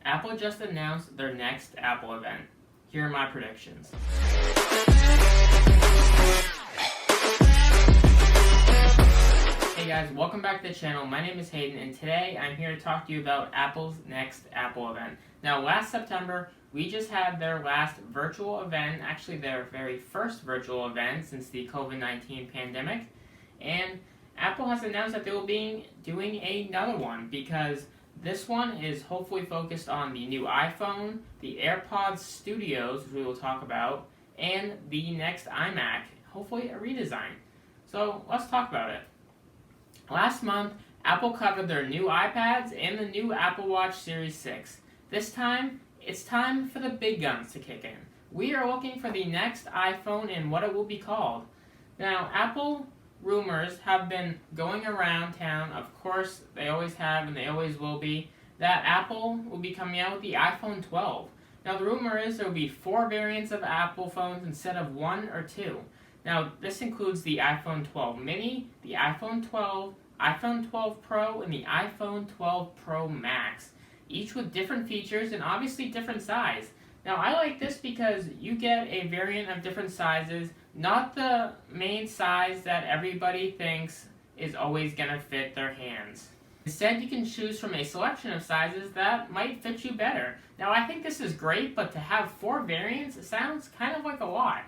Apple just announced their next Apple event. Here are my predictions. Hey guys, welcome back to the channel. My name is Hayden, and today I'm here to talk to you about Apple's next Apple event. Now, last September, we just had their last virtual event, actually their very first virtual event since the COVID-19 pandemic, and Apple has announced that they will be doing another one because this one is hopefully focused on the new iPhone, the AirPods Studios, which we will talk about, and the next iMac, hopefully a redesign. So let's talk about it. Last month, Apple covered their new iPads and the new Apple Watch Series 6. This time, it's time for the big guns to kick in. We are looking for the next iPhone and what it will be called. Now, Apple rumors have been going around town, of course they always have and they always will be, that Apple will be coming out with the iPhone 12. Now the rumor is there will be 4 variants of Apple phones instead of 1 or 2. Now this includes the iPhone 12 mini, the iPhone 12, iPhone 12 Pro, and the iPhone 12 Pro Max, each with different features and obviously different size. Now I like this because you get a variant of different sizes, not the main size that everybody thinks is always going to fit their hands. Instead, you can choose from a selection of sizes that might fit you better. Now I think this is great, but to have 4 variants sounds kind of like a lot.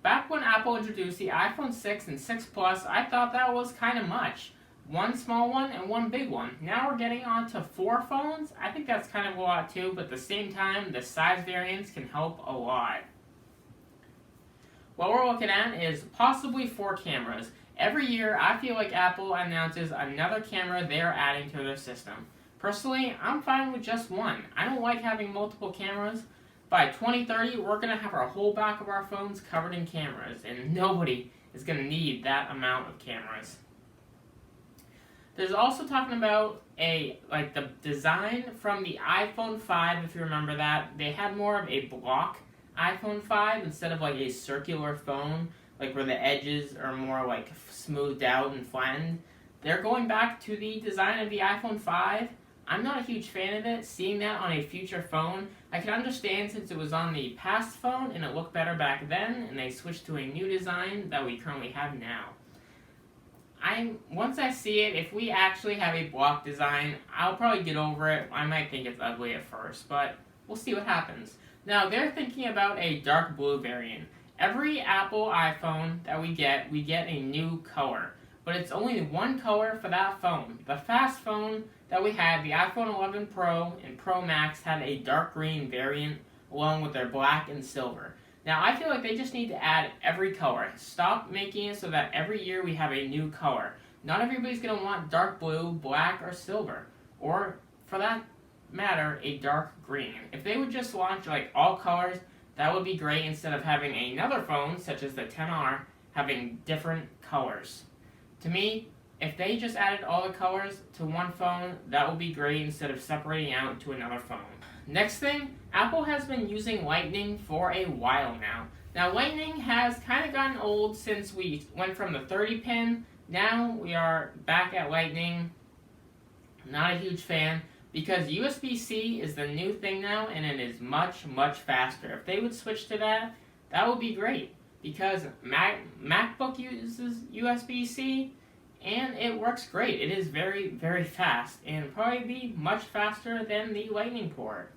Back when Apple introduced the iPhone 6 and 6 Plus, I thought that was kind of much. 1 small one and 1 big one. Now we're getting on to 4 phones. I think that's kind of a lot too, but at the same time, the size variants can help a lot. What we're looking at is possibly 4 cameras. Every year, I feel like Apple announces another camera they're adding to their system. Personally, I'm fine with just 1. I don't like having multiple cameras. By 2030, we're going to have our whole back of our phones covered in cameras, and nobody is going to need that amount of cameras. There's also talking about the design from the iPhone 5, if you remember that. They had more of a block iPhone 5 instead of like a circular phone, like where the edges are more like smoothed out and flattened. They're going back to the design of the iPhone 5. I'm not a huge fan of it. Seeing that on a future phone, I can understand since it was on the past phone and it looked better back then, and they switched to a new design that we currently have now. Once I see it, if we actually have a block design, I'll probably get over it. I might think it's ugly at first, but we'll see what happens. Now, they're thinking about a dark blue variant. Every Apple iPhone that we get a new color. But it's only 1 color for that phone. The fast phone that we had, the iPhone 11 Pro and Pro Max, had a dark green variant along with their black and silver. Now, I feel like they just need to add every color. Stop making it so that every year we have a new color. Not everybody's going to want dark blue, black, or silver. Or, for that matter, a dark green. If they would just launch like all colors, that would be great instead of having another phone, such as the XR, having different colors. To me, if they just added all the colors to one phone, that would be great instead of separating out to another phone. Next thing, Apple has been using Lightning for a while now. Now, Lightning has kind of gotten old since we went from the 30-pin. Now we are back at Lightning. Not a huge fan because USB-C is the new thing now, and it is much, much faster. If they would switch to that, that would be great because MacBook uses USB-C, and it works great. It is very, very fast and probably be much faster than the Lightning port.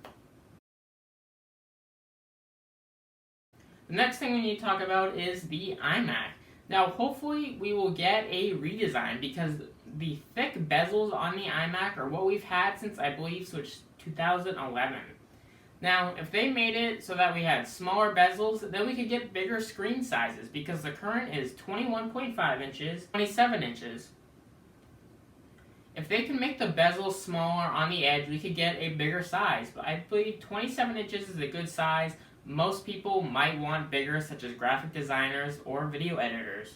The next thing we need to talk about is the iMac. Now, hopefully we will get a redesign because the thick bezels on the iMac are what we've had since, I believe, 2011. Now, if they made it so that we had smaller bezels, then we could get bigger screen sizes because the current is 21.5 inches, 27 inches. If they can make the bezels smaller on the edge, we could get a bigger size. But I believe 27 inches is a good size. Most people might want bigger, such as graphic designers or video editors.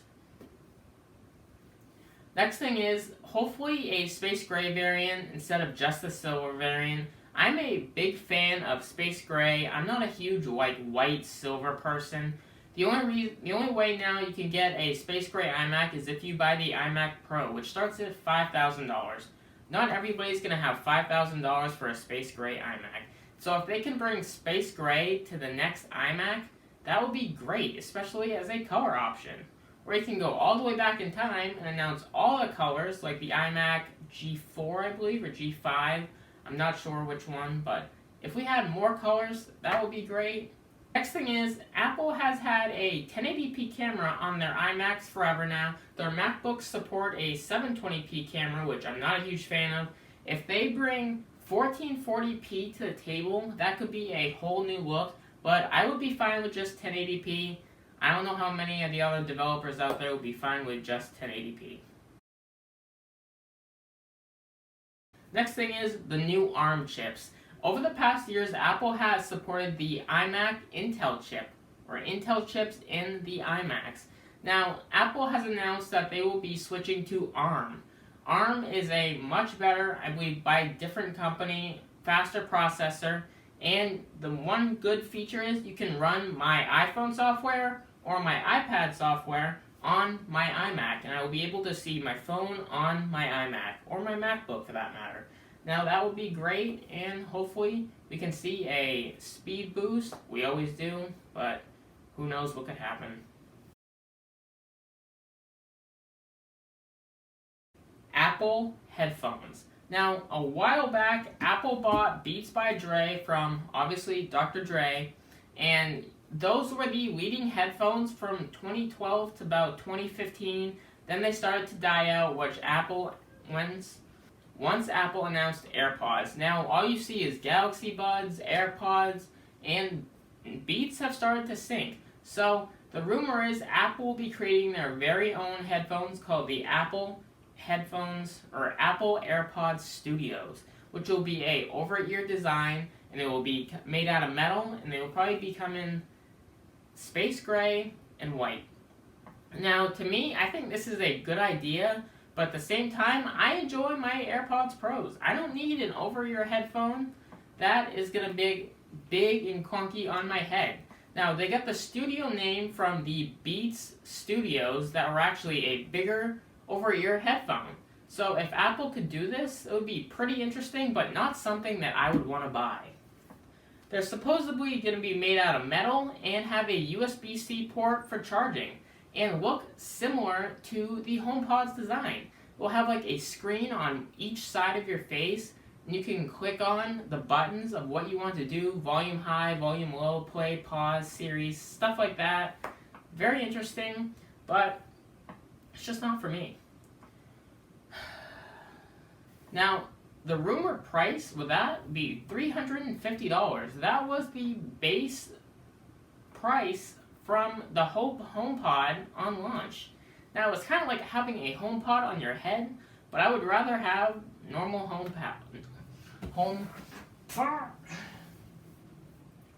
Next thing is, hopefully a space gray variant instead of just the silver variant. I'm a big fan of space gray. I'm not a huge white silver person. The only way now you can get a space gray iMac is if you buy the iMac Pro, which starts at $5,000. Not everybody's going to have $5,000 for a space gray iMac. So if they can bring space gray to the next iMac, that would be great, especially as a color option. Or you can go all the way back in time and announce all the colors, like the iMac G4, I believe, or G5. I'm not sure which one, but if we had more colors, that would be great. Next thing is, Apple has had a 1080p camera on their iMacs forever now. Their MacBooks support a 720p camera, which I'm not a huge fan of. If they bring 1440p to the table, that could be a whole new look, but I would be fine with just 1080p. I don't know how many of the other developers out there would be fine with just 1080p. Next thing is the new ARM chips. Over the past years, Apple has supported the iMac Intel chip, or Intel chips in the iMacs. Now, Apple has announced that they will be switching to ARM. ARM is a much better, I believe, by a different company, faster processor, and the one good feature is you can run my iPhone software or my iPad software on my iMac, and I will be able to see my phone on my iMac, or my MacBook for that matter. Now that would be great, and hopefully we can see a speed boost. We always do, but who knows what could happen. Apple headphones. Now, a while back, Apple bought Beats by Dre from, obviously, Dr. Dre, and those were the leading headphones from 2012 to about 2015. Then they started to die out, which once Apple announced AirPods. Now all you see is Galaxy Buds, AirPods, and Beats have started to sink. So the rumor is Apple will be creating their very own headphones called the Apple Headphones or Apple AirPods Studios, which will be a over-ear design, and it will be made out of metal, and they will probably become in space gray and white. Now to me, I think this is a good idea. But at the same time, I enjoy my AirPods Pros. I don't need an over-ear headphone that is going to be big and clunky on my head. Now, they got the studio name from the Beats Studios that were actually a bigger over-ear headphone. So if Apple could do this, it would be pretty interesting, but not something that I would want to buy. They're supposedly going to be made out of metal and have a USB-C port for charging, and look similar to the HomePod's design. It will have like a screen on each side of your face, and you can click on the buttons of what you want to do, volume high, volume low, play, pause, series, stuff like that. Very interesting, but it's just not for me. Now, the rumored price would that be $350. That was the base price from the HomePod on launch. Now it's kind of like having a HomePod on your head, but I would rather have normal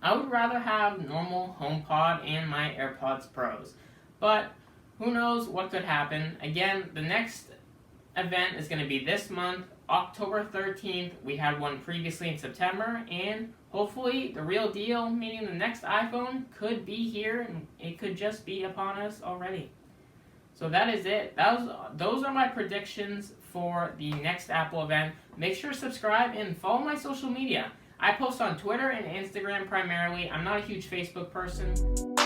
I would rather have normal HomePod and my AirPods Pros. But who knows what could happen. Again, the next event is going to be this month, October 13th. We had one previously in September, and hopefully the real deal, meaning the next iPhone, could be here, and it could just be upon us already. So that is it. Those are my predictions for the next Apple event. Make sure to subscribe and follow my social media. I post on Twitter and Instagram primarily. I'm not a huge Facebook person.